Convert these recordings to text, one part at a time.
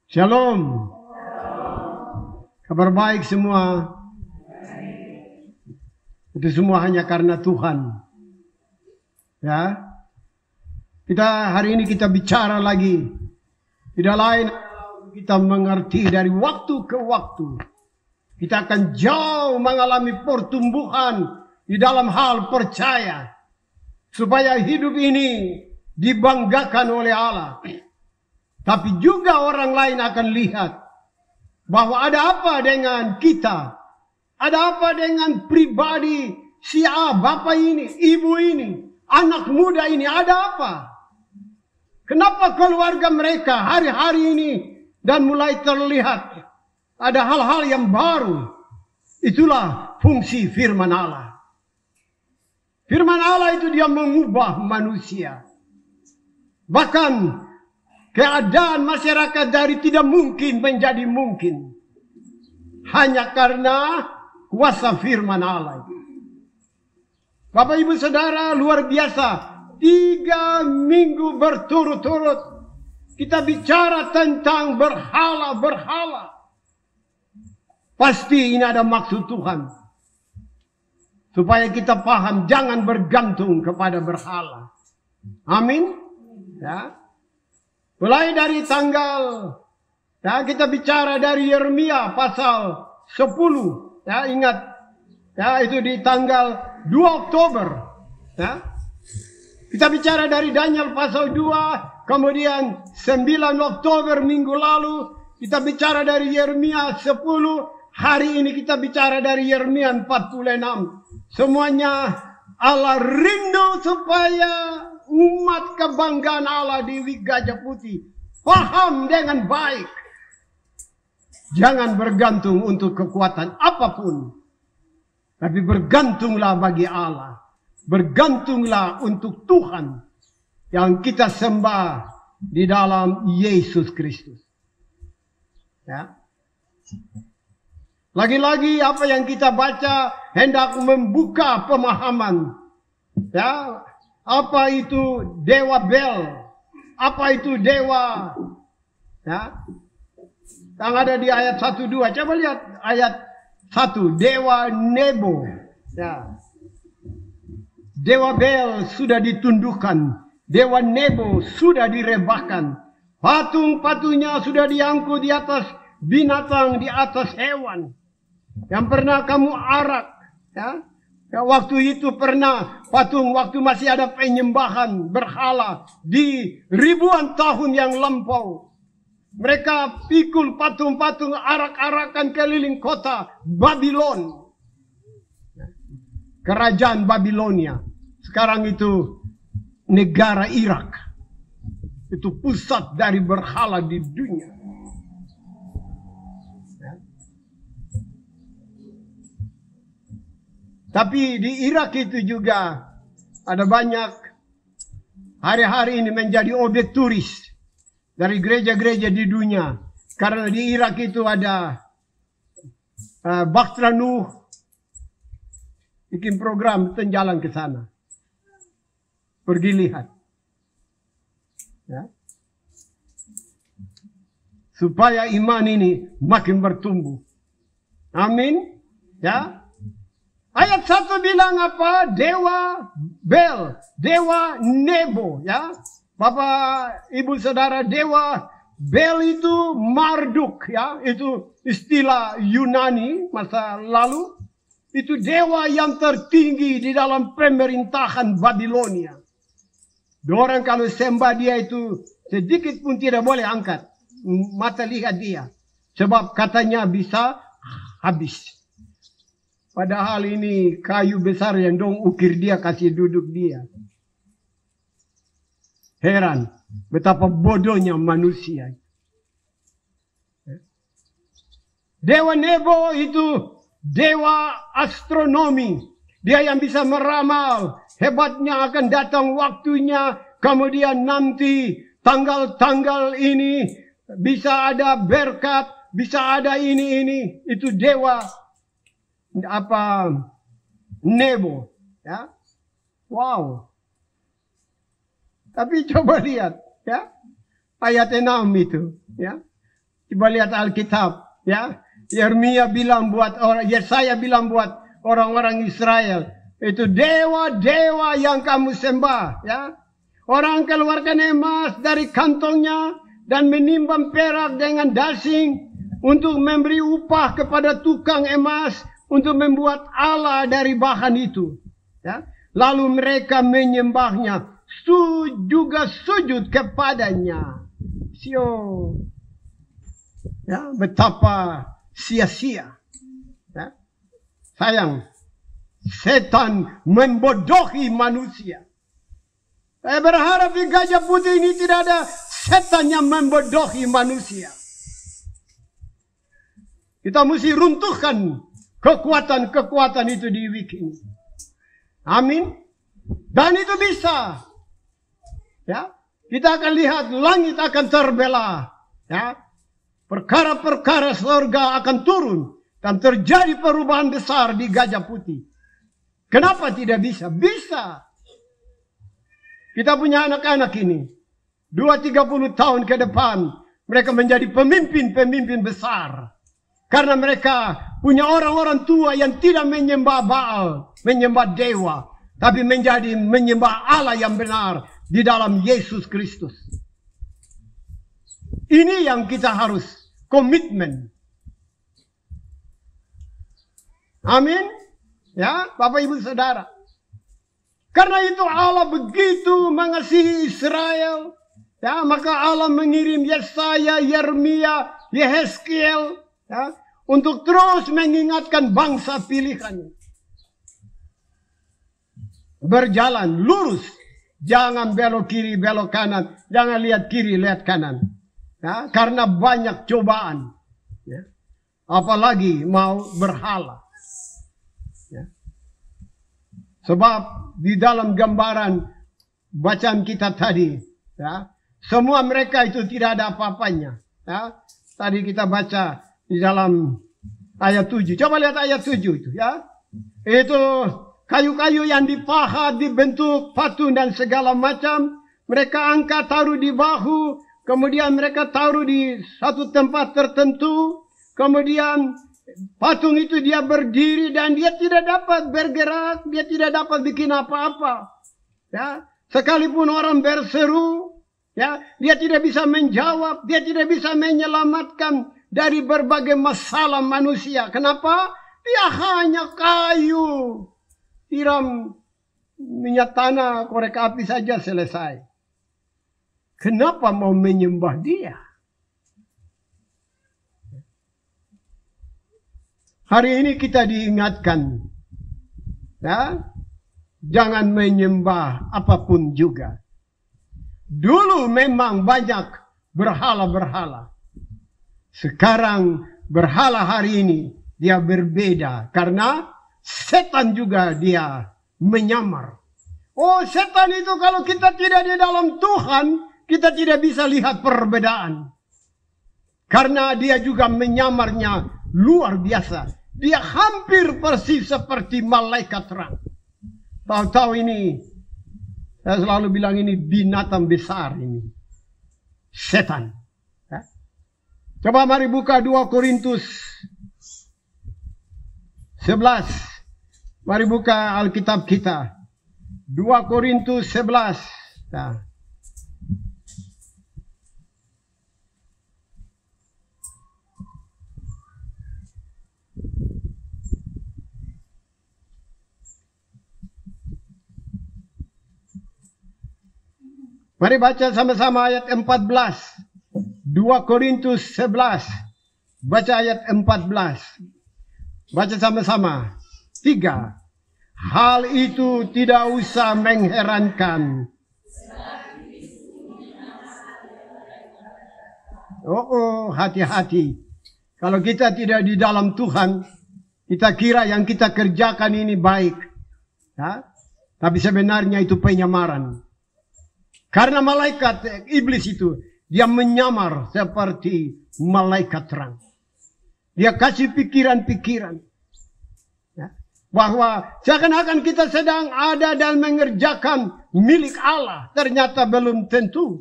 Shalom. Kabar baik semua. Itu semua hanya karena Tuhan. Ya. Hari ini kita bicara lagi. Tidak lain kita mengerti dari waktu ke waktu. Kita akan jauh mengalami pertumbuhan di dalam hal percaya. Supaya hidup ini dibanggakan oleh Allah. Tapi juga orang lain akan lihat bahwa ada apa dengan kita. Ada apa dengan pribadi si A, bapak ini, ibu ini, anak muda ini, ada apa? Kenapa keluarga mereka hari-hari ini dan mulai terlihat ada hal-hal yang baru. Itulah fungsi firman Allah. Firman Allah itu dia mengubah manusia. Bahkan keadaan masyarakat dari tidak mungkin menjadi mungkin. Hanya karena kuasa firman Allah. Bapak ibu saudara, luar biasa. 3 minggu berturut-turut kita bicara tentang berhala-berhala. Pasti ini ada maksud Tuhan. Supaya kita paham, jangan bergantung kepada berhala. Amin. Ya. Mulai dari tanggal, ya, kita bicara dari Yeremia pasal 10. Ya, ingat, ya, itu di tanggal 2 Oktober. Ya. Kita bicara dari Daniel pasal 2, kemudian 9 Oktober minggu lalu, kita bicara dari Yeremia 10, hari ini kita bicara dari Yeremia 46. Semuanya Allah rindu supaya umat kebanggaan Allah di Gajah Putih paham dengan baik. Jangan bergantung untuk kekuatan apapun. Tapi bergantunglah bagi Allah. Bergantunglah untuk Tuhan yang kita sembah di dalam Yesus Kristus. Ya. Lagi-lagi apa yang kita baca hendak membuka pemahaman. Ya. Apa itu dewa Bel? Apa itu dewa? Ya. Yang ada di ayat 1-2. Coba lihat ayat 1. Dewa Nebo. Ya. Dewa Bel sudah ditundukkan. Dewa Nebo sudah direbahkan. Patung-patungnya sudah diangkut di atas binatang, di atas hewan. Yang pernah kamu arak. Ya. Ya, waktu itu pernah patung, waktu masih ada penyembahan berhala. Di ribuan tahun yang lampau. Mereka pikul patung-patung arak-arakan keliling kota Babylon. Kerajaan Babilonia. Sekarang itu negara Irak. Itu pusat dari berhala di dunia. Ya. Tapi di Irak itu juga ada banyak hari-hari ini menjadi objek turis dari gereja-gereja di dunia. Karena di Irak itu ada Bahtera Nuh bikin program dan jalan ke sana. Pergi lihat. Ya. Supaya iman ini makin bertumbuh. Amin. Ya. Ayat 1 bilang apa? Dewa Bel. Dewa Nebo. Ya. Bapak, ibu, saudara, dewa Bel itu Marduk. Ya. Itu istilah Yunani masa lalu. Itu dewa yang tertinggi di dalam pemerintahan Babilonia. Orang kalau sembah dia itu sedikit pun tidak boleh angkat mata lihat dia. Sebab katanya bisa habis. Padahal ini kayu besar yang dong ukir dia, kasih duduk dia. Heran betapa bodohnya manusia. Dewa Nebo itu dewa astronomi. Dia yang bisa meramal. Hebatnya akan datang waktunya. Kemudian nanti tanggal-tanggal ini bisa ada berkat. Bisa ada ini. Itu dewa Nebo. Ya. Wow. Tapi coba lihat. Ya. Ayat 6 itu. Ya. Coba lihat Alkitab, ya. Yeremia bilang buat orang, Yesaya bilang buat orang-orang Israel, itu dewa-dewa yang kamu sembah, ya. Orang keluarkan emas dari kantongnya dan menimbang perak dengan dasing untuk memberi upah kepada tukang emas untuk membuat Allah dari bahan itu, ya. Lalu mereka menyembahnya, juga sujud kepadanya. Ya, betapa sia-sia. Ya. Sayang, setan membodohi manusia. Saya berharap di Gajah Putih ini tidak ada setan yang membodohi manusia. Kita mesti runtuhkan kekuatan-kekuatan itu di week ini. Amin. Dan itu bisa. Ya, kita akan lihat langit akan terbelah. Ya, perkara-perkara surga akan turun dan terjadi perubahan besar di Gajah Putih. Kenapa tidak bisa? Bisa. Kita punya anak-anak ini 20-30 tahun ke depan mereka menjadi pemimpin-pemimpin besar. Karena mereka punya orang-orang tua yang tidak menyembah Baal, menyembah dewa, tapi menyembah Allah yang benar di dalam Yesus Kristus. Ini yang kita harus komitmen. Amin. Ya, Bapak Ibu Saudara. Karena itu Allah begitu mengasihi Israel. Ya, maka Allah mengirim Yesaya, Yeremia, Yehezkiel, ya, untuk terus mengingatkan bangsa pilihan. Berjalan lurus. Jangan belok kiri, belok kanan. Jangan lihat kiri, lihat kanan. Ya, karena banyak cobaan. Ya. Apalagi mau berhala. Ya. Sebab di dalam gambaran bacaan kita tadi, ya, semua mereka itu tidak ada apa-apanya. Ya. Tadi kita baca di dalam ayat 7. Coba lihat ayat 7 itu, ya. Itu kayu-kayu yang dipahat, dibentuk patung dan segala macam. Mereka angkat, taruh di bahu. Kemudian mereka taruh di satu tempat tertentu. Kemudian patung itu dia berdiri dan dia tidak dapat bergerak. Dia tidak dapat bikin apa-apa. Ya, sekalipun orang berseru, ya, dia tidak bisa menjawab. Dia tidak bisa menyelamatkan dari berbagai masalah manusia. Kenapa? Dia hanya kayu. Tiram minyak tanah, korek api saja selesai. Kenapa mau menyembah dia? Hari ini kita diingatkan, ya, jangan menyembah apapun juga. Dulu memang banyak berhala-berhala. Sekarang berhala hari ini dia berbeda karena setan juga dia menyamar. Oh, setan itu kalau kita tidak di dalam Tuhan, kita tidak bisa lihat perbedaan. Karena dia juga menyamarnya luar biasa. Dia hampir persis seperti malaikat terang. Tahu-tahu ini, saya selalu bilang ini binatang besar ini. Setan. Ya. Coba mari buka 2 Korintus 11. Mari buka Alkitab kita. 2 Korintus 11. Nah. Mari baca sama-sama ayat 14. 2 Korintus 11. Baca ayat 14. Baca sama-sama. 3. Hal itu tidak usah mengherankan. Oh, hati-hati. Kalau kita tidak di dalam Tuhan, kita kira yang kita kerjakan ini baik. Ya? Tapi sebenarnya itu penyamaran. Karena malaikat iblis itu, dia menyamar seperti malaikat terang. Dia kasih pikiran-pikiran. Bahwa seakan-akan kita sedang ada dan mengerjakan milik Allah. Ternyata belum tentu.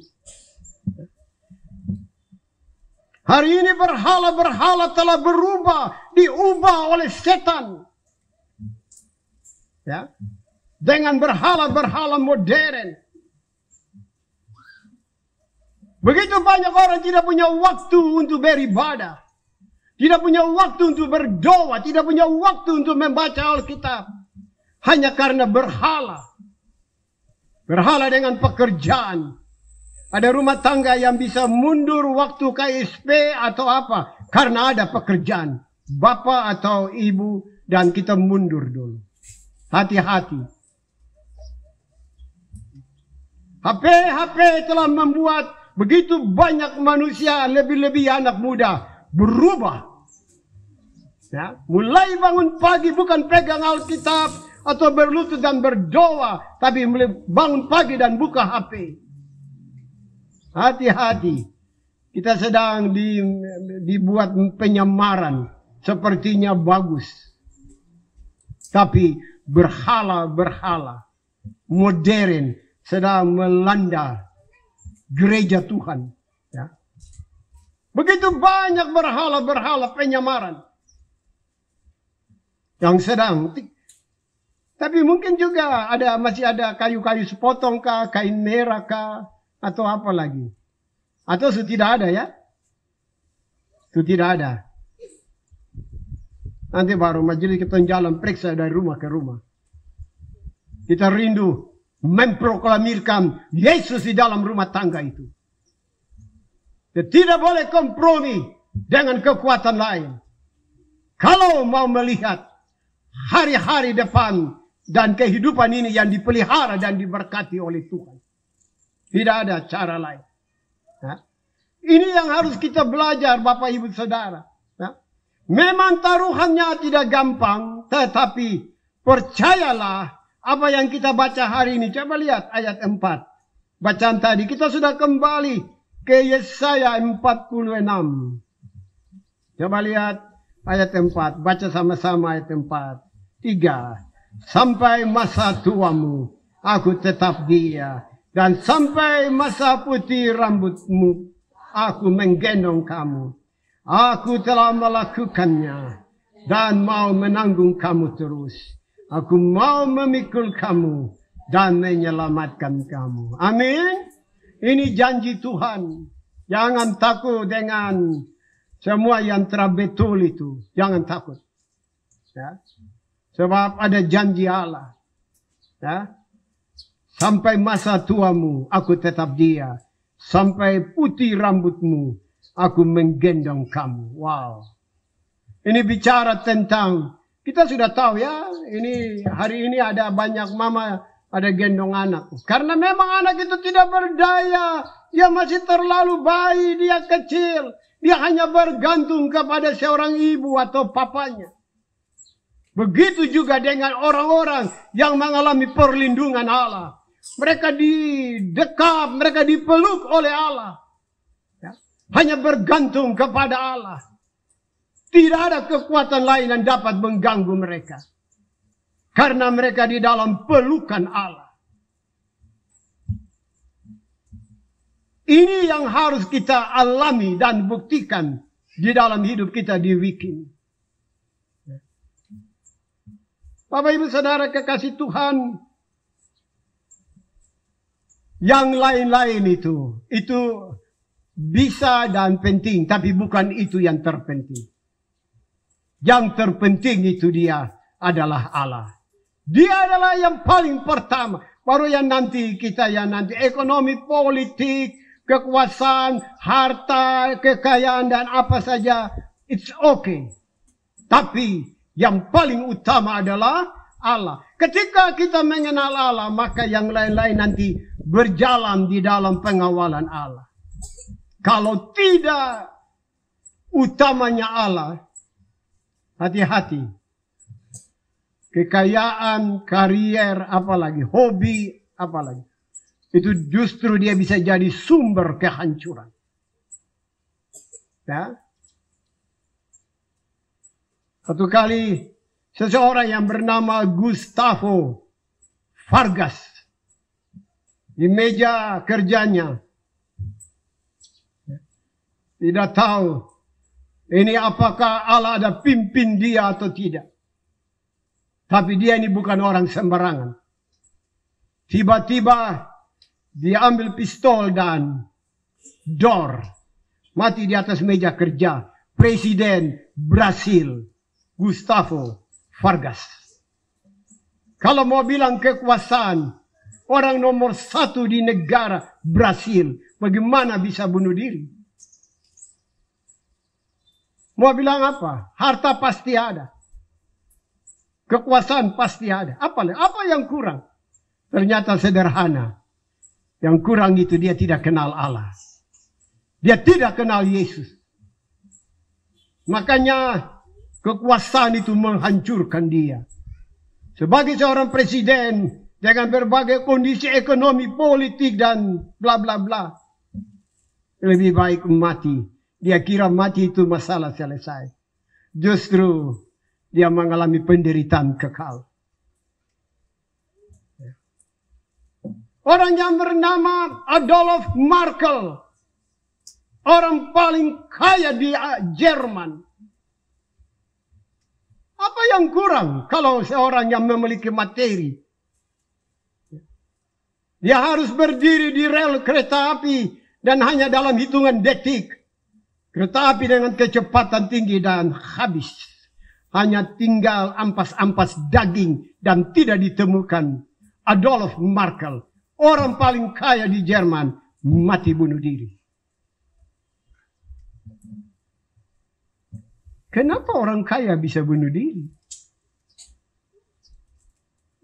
Hari ini berhala-berhala telah berubah, diubah oleh setan. Ya, dengan berhala-berhala modern. Begitu banyak orang tidak punya waktu untuk beribadah. Tidak punya waktu untuk berdoa. Tidak punya waktu untuk membaca Alkitab. Hanya karena berhala. Berhala dengan pekerjaan. Ada rumah tangga yang bisa mundur waktu KSP atau apa. Karena ada pekerjaan. Bapak atau ibu dan kita mundur dulu. Hati-hati. HP telah membuat begitu banyak manusia, lebih-lebih anak muda, berubah. Ya, mulai bangun pagi bukan pegang Alkitab atau berlutut dan berdoa, tapi bangun pagi dan buka HP. Hati-hati. Kita sedang dibuat penyamaran. Sepertinya bagus. Tapi berhala-berhala modern sedang melanda gereja Tuhan. Ya. Begitu banyak berhala-berhala penyamaran yang sedang. Tapi mungkin juga masih ada kayu-kayu sepotong kah, kain merah kah, atau apa lagi. Atau itu tidak ada ya? Itu tidak ada. Nanti baru majelis kita jalan periksa dari rumah ke rumah. Kita rindu memproklamirkan Yesus di dalam rumah tangga itu. Tidak boleh kompromi dengan kekuatan lain. Kalau mau melihat hari-hari depan dan kehidupan ini yang dipelihara dan diberkati oleh Tuhan. Tidak ada cara lain. Ya. Ini yang harus kita belajar Bapak Ibu Saudara. Ya. Memang taruhannya tidak gampang. Tetapi percayalah apa yang kita baca hari ini. Coba lihat ayat 4. Bacaan tadi. Kita sudah kembali ke Yesaya 46. Coba lihat ayat 4. Baca sama-sama ayat 4. 3. Sampai masa tuamu aku tetap dia. Dan sampai masa putih rambutmu, aku menggendong kamu. Aku telah melakukannya dan mau menanggung kamu terus. Aku mau memikul kamu dan menyelamatkan kamu. Amin. Ini janji Tuhan. Jangan takut dengan semua yang telah betul itu. Jangan takut. Ya. Sebab ada janji Allah. Ya. Sampai masa tuamu, aku tetap dia. Sampai putih rambutmu, aku menggendong kamu. Wow. Ini bicara tentang, kita sudah tahu ya, ini hari ini ada banyak mama, ada gendong anak. Karena memang anak itu tidak berdaya. Dia masih terlalu bayi, dia kecil. Dia hanya bergantung kepada seorang ibu atau papanya. Begitu juga dengan orang-orang yang mengalami perlindungan Allah. Mereka didekap, mereka dipeluk oleh Allah. Ya. Hanya bergantung kepada Allah. Tidak ada kekuatan lain yang dapat mengganggu mereka. Karena mereka di dalam pelukan Allah. Ini yang harus kita alami dan buktikan di dalam hidup kita di weekend. Bapak Ibu Saudara kekasih Tuhan, yang lain-lain itu bisa dan penting, tapi bukan itu yang terpenting. Yang terpenting itu dia adalah Allah. Dia adalah yang paling pertama. Baru yang nanti kita yang nanti ekonomi, politik, kekuasaan, harta, kekayaan dan apa saja, it's okay. Tapi yang paling utama adalah Allah. Ketika kita mengenal Allah, maka yang lain-lain nanti berjalan di dalam pengawalan Allah. Kalau tidak utamanya Allah, hati-hati. Kekayaan, karier, apalagi hobi, apalagi. Itu justru dia bisa jadi sumber kehancuran. Ya. Satu kali seseorang yang bernama Gustavo Vargas di meja kerjanya Tidak tahu ini apakah Allah ada pimpin dia atau tidak. Tapi dia ini bukan orang sembarangan. Tiba-tiba dia ambil pistol dan dor. Mati di atas meja kerja Presiden Brasil Gustavo Vargas. Kalau mau bilang kekuasaan, orang nomor 1 di negara Brasil, bagaimana bisa bunuh diri? Mau bilang apa? Harta pasti ada. Kekuasaan pasti ada. Apa yang kurang? Ternyata sederhana. Yang kurang itu dia tidak kenal Allah. Dia tidak kenal Yesus. Makanya kekuasaan itu menghancurkan dia. Sebagai seorang presiden dengan berbagai kondisi ekonomi, politik dan bla bla bla. Lebih baik mati. Dia kira mati itu masalah selesai. Justru dia mengalami penderitaan kekal. Orang yang bernama Adolf Merkel. Orang paling kaya di Jerman. Apa yang kurang kalau seorang yang memiliki materi? Dia harus berdiri di rel kereta api dan hanya dalam hitungan detik. Kereta api dengan kecepatan tinggi dan habis. Hanya tinggal ampas-ampas daging dan tidak ditemukan. Adolf Merkel, orang paling kaya di Jerman, mati bunuh diri. Kenapa orang kaya bisa bunuh diri?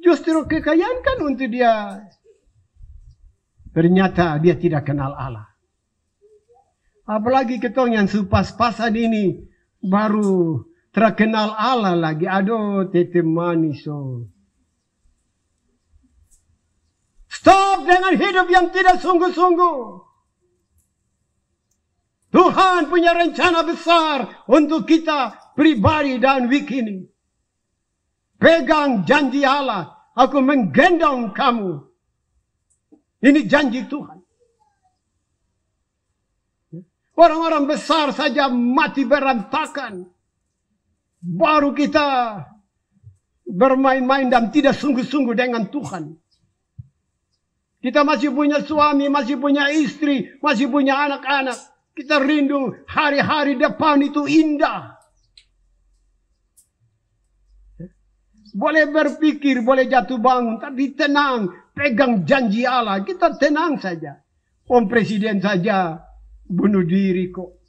Justru kekayaan kan untuk dia. Ternyata dia tidak kenal Allah. Apalagi ketong yang supas-pasan ini baru terkenal Allah lagi. Aduh, tete manis. Stop dengan hidup yang tidak sungguh-sungguh. Tuhan punya rencana besar untuk kita pribadi dan week ini. Pegang janji Allah. Aku menggendong kamu. Ini janji Tuhan. Orang-orang besar saja mati berantakan. Baru kita bermain-main dan tidak sungguh-sungguh dengan Tuhan. Kita masih punya suami, masih punya istri, masih punya anak-anak. Kita rindu hari-hari depan itu indah. Boleh berpikir, boleh jatuh bangun, tapi tenang. Pegang janji Allah, kita tenang saja. Om Presiden saja bunuh diri kok.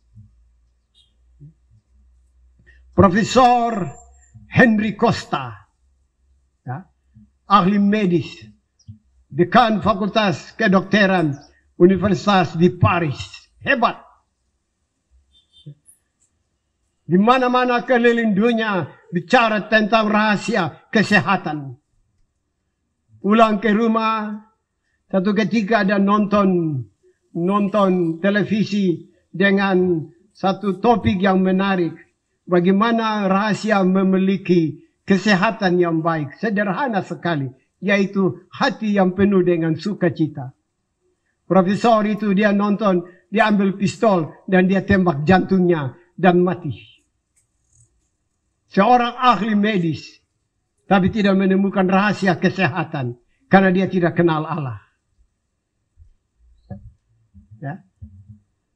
Profesor Henry Costa, ya, ahli medis, dekan Fakultas Kedokteran Universitas di Paris, hebat. Di mana-mana keliling dunia bicara tentang rahasia kesehatan. Pulang ke rumah, satu ketika ada nonton televisi dengan satu topik yang menarik. Bagaimana rahasia memiliki kesehatan yang baik. Sederhana sekali. Yaitu hati yang penuh dengan sukacita. Profesor itu dia nonton, dia ambil pistol dan dia tembak jantungnya dan mati. Seorang ahli medis. Tapi tidak menemukan rahasia kesehatan. Karena dia tidak kenal Allah. Ya.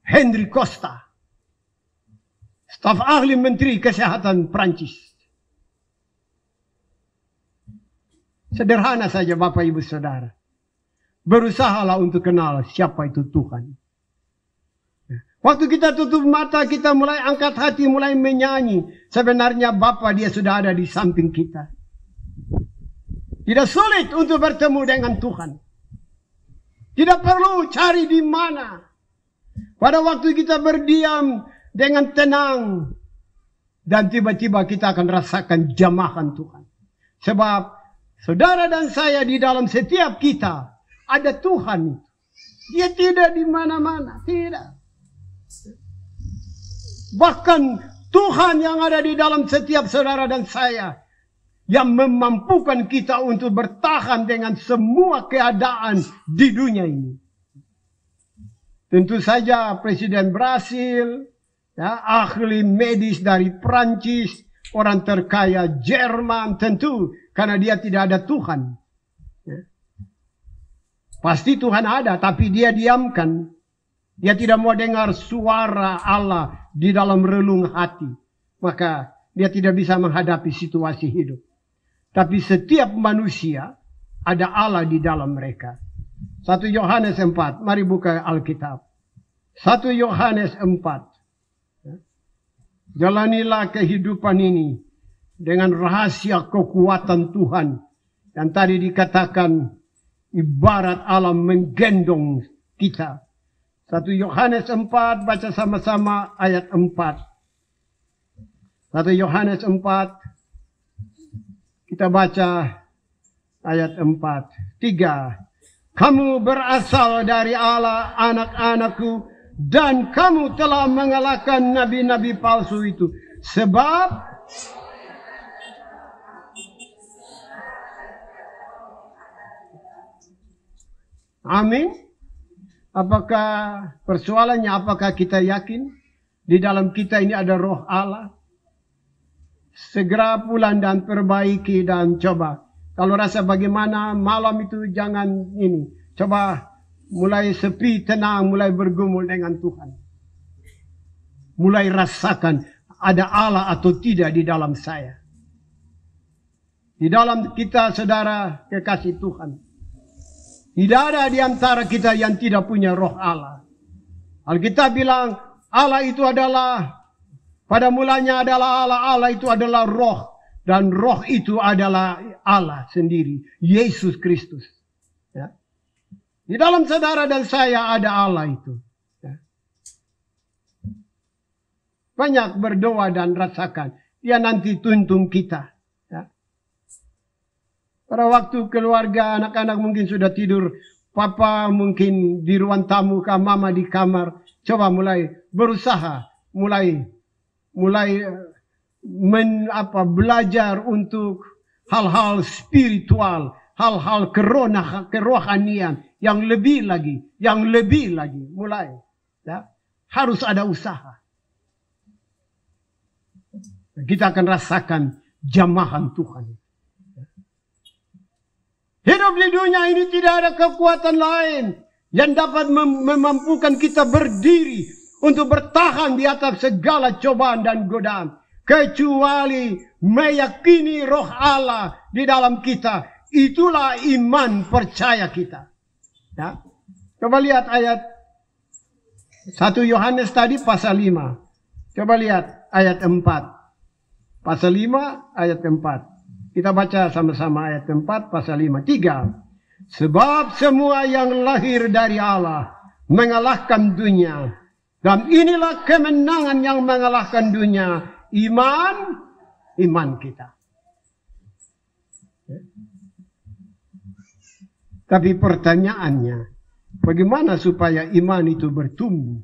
Henry Costa. Staf ahli Menteri Kesehatan Prancis. Sederhana saja Bapak Ibu Saudara. Berusahalah untuk kenal siapa itu Tuhan. Waktu kita tutup mata, kita mulai angkat hati, mulai menyanyi. Sebenarnya Bapa dia sudah ada di samping kita. Tidak sulit untuk bertemu dengan Tuhan. Tidak perlu cari di mana. Pada waktu kita berdiam dengan tenang. Dan tiba-tiba kita akan rasakan jamahan Tuhan. Sebab saudara dan saya di dalam setiap kita ada Tuhan. Dia tidak di mana-mana. Tidak. Bahkan Tuhan yang ada di dalam setiap saudara dan saya. Yang memampukan kita untuk bertahan dengan semua keadaan di dunia ini. Tentu saja Presiden Brasil, ya, ahli medis dari Prancis, orang terkaya Jerman, tentu karena dia tidak ada Tuhan. Ya. Pasti Tuhan ada, tapi dia diamkan. Dia tidak mau dengar suara Allah di dalam relung hati. Maka dia tidak bisa menghadapi situasi hidup. Tapi setiap manusia ada Allah di dalam mereka. 1 Yohanes 4. Mari buka Alkitab. 1 Yohanes 4. Jalanilah kehidupan ini dengan rahasia kekuatan Tuhan. Yang tadi dikatakan ibarat Allah menggendong kita. 1 Yohanes 4. Baca sama-sama ayat 4. 1 Yohanes 4. Kita baca ayat 4. 3. Kamu berasal dari Allah, anak-anakku, dan kamu telah mengalahkan nabi-nabi palsu itu. Sebab amin. Apakah persoalannya, apakah kita yakin di dalam kita ini ada roh Allah? Segera pulang dan perbaiki dan coba. Kalau rasa bagaimana malam itu jangan ini. Coba mulai sepi, tenang, mulai bergumul dengan Tuhan. Mulai rasakan ada Allah atau tidak di dalam saya. Di dalam kita, saudara kekasih Tuhan. Tidak ada di antara kita yang tidak punya roh Allah. Alkitab bilang Allah itu adalah, pada mulanya adalah Allah, Allah itu adalah roh. Dan roh itu adalah Allah sendiri, Yesus Kristus. Ya. Di dalam saudara dan saya ada Allah itu. Ya. Banyak berdoa dan rasakan. Dia nanti tuntun kita. Ya. Pada waktu keluarga, anak-anak mungkin sudah tidur. Papa mungkin di ruang tamu, mama di kamar. Coba mulai berusaha. Mulai belajar untuk hal-hal spiritual, hal-hal kerohanian yang lebih lagi, mulai. Ya. Harus ada usaha. Kita akan rasakan jamahan Tuhan. Hidup di dunia ini tidak ada kekuatan lain yang dapat memampukan kita berdiri untuk bertahan di atas segala cobaan dan godaan. Kecuali meyakini roh Allah di dalam kita. Itulah iman percaya kita. Ya. Coba lihat ayat 1 Yohanes tadi pasal 5. Coba lihat ayat 4. Pasal 5 ayat 4. Kita baca sama-sama ayat 4 pasal 5. 3. Sebab semua yang lahir dari Allah mengalahkan dunia. Dan inilah kemenangan yang mengalahkan dunia. Iman kita. Tapi pertanyaannya, bagaimana supaya iman itu bertumbuh?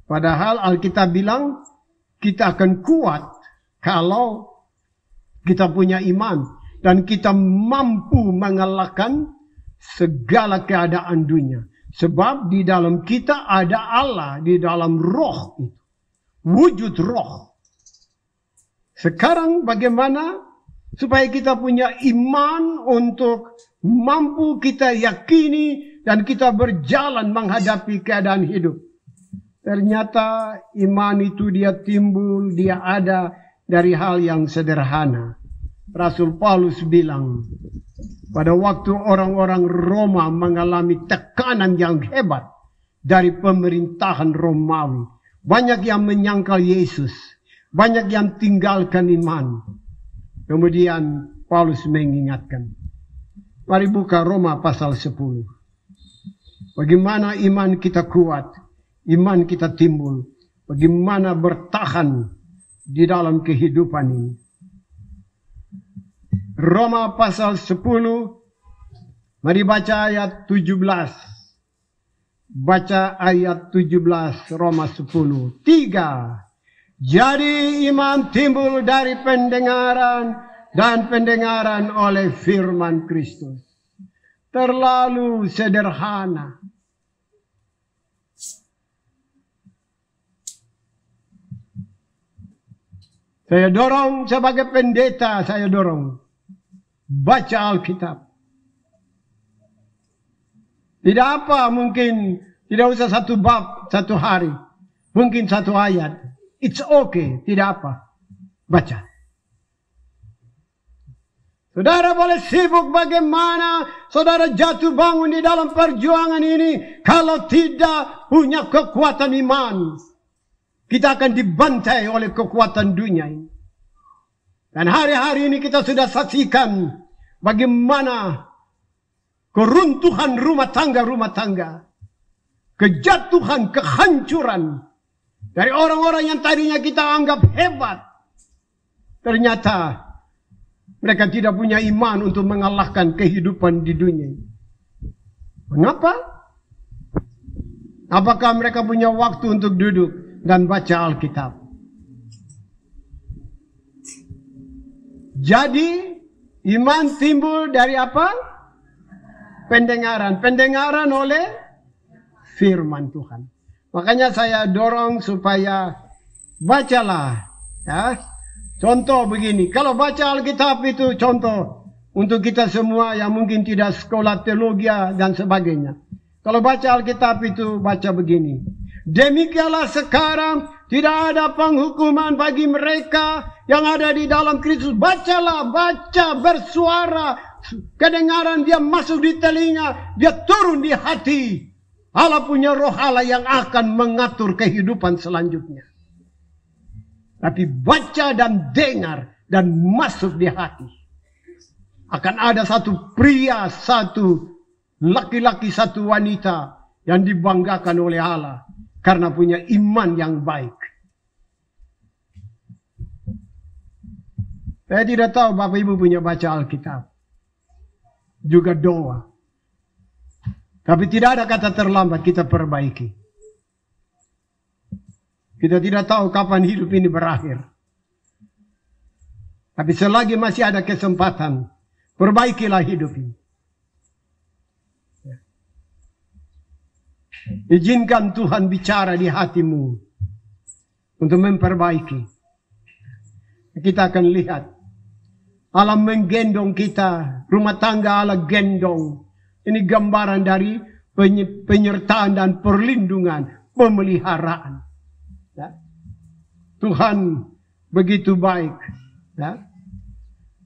Padahal Alkitab bilang kita akan kuat kalau kita punya iman dan kita mampu mengalahkan segala keadaan dunia. Sebab di dalam kita ada Allah, di dalam roh itu. Wujud roh. Sekarang bagaimana supaya kita punya iman untuk mampu kita yakini dan kita berjalan menghadapi keadaan hidup. Ternyata iman itu dia timbul, dia ada dari hal yang sederhana. Rasul Paulus bilang, pada waktu orang-orang Roma mengalami tekanan yang hebat dari pemerintahan Romawi. Banyak yang menyangkal Yesus. Banyak yang tinggalkan iman. Kemudian Paulus mengingatkan. Mari buka Roma pasal 10. Bagaimana iman kita kuat. Iman kita timbul. Bagaimana bertahan di dalam kehidupan ini. Roma pasal 10. Mari baca ayat 17. Baca ayat 17 Roma 10. 3. Jadi iman timbul dari pendengaran dan pendengaran oleh firman Kristus. terlalu sederhana. Saya dorong sebagai pendeta, saya dorong baca Alkitab. Tidak apa, mungkin tidak usah satu bab, satu hari. Mungkin satu ayat. It's okay, tidak apa. Baca. Saudara boleh sibuk bagaimana saudara jatuh bangun di dalam perjuangan ini. Kalau tidak punya kekuatan iman, kita akan dibantai oleh kekuatan dunia ini. Dan hari-hari ini kita sudah saksikan bagaimana keruntuhan rumah tangga, kejatuhan, kehancuran dari orang-orang yang tadinya kita anggap hebat. Ternyata mereka tidak punya iman untuk mengalahkan kehidupan di dunia ini. Mengapa? Apakah mereka punya waktu untuk duduk dan baca Alkitab? Jadi iman timbul dari apa? Pendengaran. Pendengaran oleh firman Tuhan. Makanya saya dorong supaya bacalah. Ya. Contoh begini. Kalau baca Alkitab itu contoh untuk kita semua yang mungkin tidak sekolah teologi dan sebagainya. Kalau baca Alkitab itu baca begini. Demikianlah sekarang tidak ada penghukuman bagi mereka yang ada di dalam Kristus. Bacalah, baca, bersuara. Kedengaran dia masuk di telinga, dia turun di hati. Allah punya roh Allah yang akan mengatur kehidupan selanjutnya. Tapi baca dan dengar dan masuk di hati. Akan ada satu pria, satu laki-laki, satu wanita yang dibanggakan oleh Allah karena punya iman yang baik. Saya tidak tahu Bapak Ibu punya baca Alkitab. Juga doa. Tapi tidak ada kata terlambat, kita perbaiki. Kita tidak tahu kapan hidup ini berakhir. Tapi selagi masih ada kesempatan, perbaikilah hidup ini. Izinkan Tuhan bicara di hatimu untuk memperbaiki. Kita akan lihat Allah menggendong kita, rumah tangga Allah gendong. Ini gambaran dari penyertaan dan perlindungan, pemeliharaan. Ya. Tuhan begitu baik. Ya.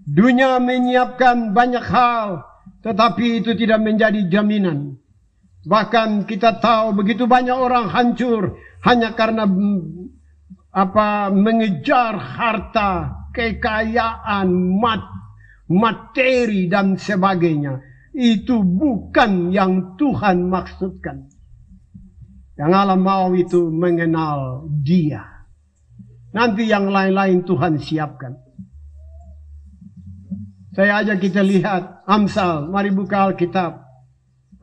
Dunia menyiapkan banyak hal, tetapi itu tidak menjadi jaminan. Bahkan kita tahu begitu banyak orang hancur hanya karena mengejar harta, kekayaan, materi dan sebagainya. Itu bukan yang Tuhan maksudkan. Yang Allah mau itu mengenal Dia. Nanti yang lain-lain Tuhan siapkan. Saya ajak kita lihat Amsal. Mari buka Alkitab.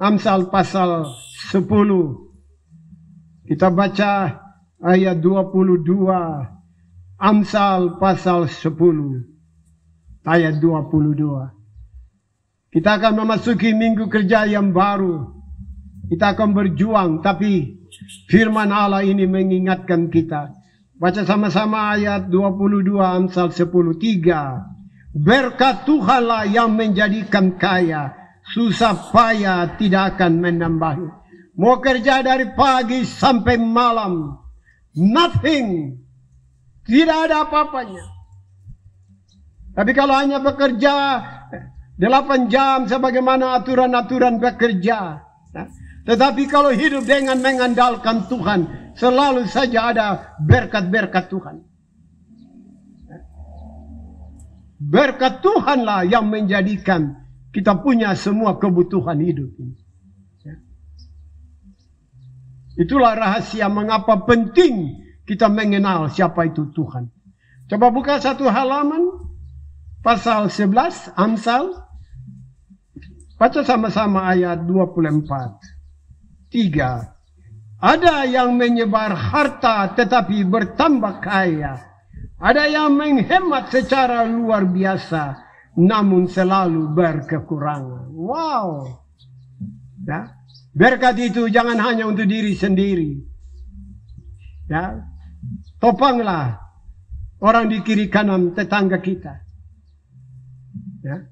Amsal pasal 10. Kita baca ayat 22. Amsal pasal 10. Ayat 22. Kita akan memasuki minggu kerja yang baru. Kita akan berjuang, tapi firman Allah ini mengingatkan kita. Baca sama-sama ayat 22 Amsal 10:3. Berkat Tuhanlah yang menjadikan kaya, susah payah tidak akan menambahi. Mau kerja dari pagi sampai malam, nothing, tidak ada apa-apanya. Tapi kalau hanya bekerja 8 jam sebagaimana aturan-aturan bekerja. Tetapi kalau hidup dengan mengandalkan Tuhan, selalu saja ada berkat-berkat Tuhan. Berkat Tuhanlah yang menjadikan kita punya semua kebutuhan hidup ini. Itulah rahasia mengapa penting kita mengenal siapa itu Tuhan. Coba buka satu halaman. Pasal 11 Amsal. Baca sama-sama ayat 24. 3. Ada yang menyebar harta tetapi bertambah kaya. Ada yang menghemat secara luar biasa namun selalu berkekurangan. Wow. Ya. Berkat itu jangan hanya untuk diri sendiri. Ya. Topanglah orang di kiri kanan tetangga kita. Ya.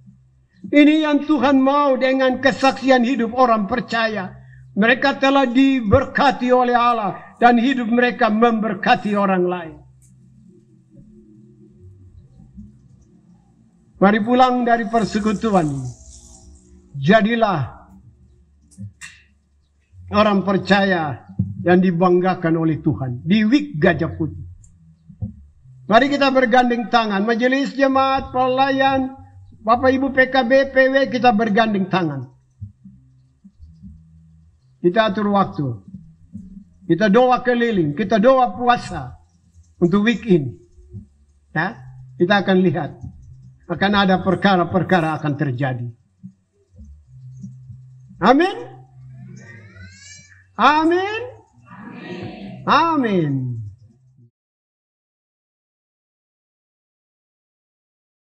Ini yang Tuhan mau dengan kesaksian hidup orang percaya. Mereka telah diberkati oleh Allah dan hidup mereka memberkati orang lain. Mari pulang dari persekutuan. Jadilah orang percaya yang dibanggakan oleh Tuhan di Week Gajah Putih. Mari kita bergandeng tangan. Majelis jemaat, pelayan, Bapak Ibu PKB, PW, kita bergandeng tangan. Kita atur waktu. Kita doa keliling. Kita doa puasa untuk week ini. Ya, kita akan lihat. Akan ada perkara-perkara akan terjadi. Amin. Amin. Amin.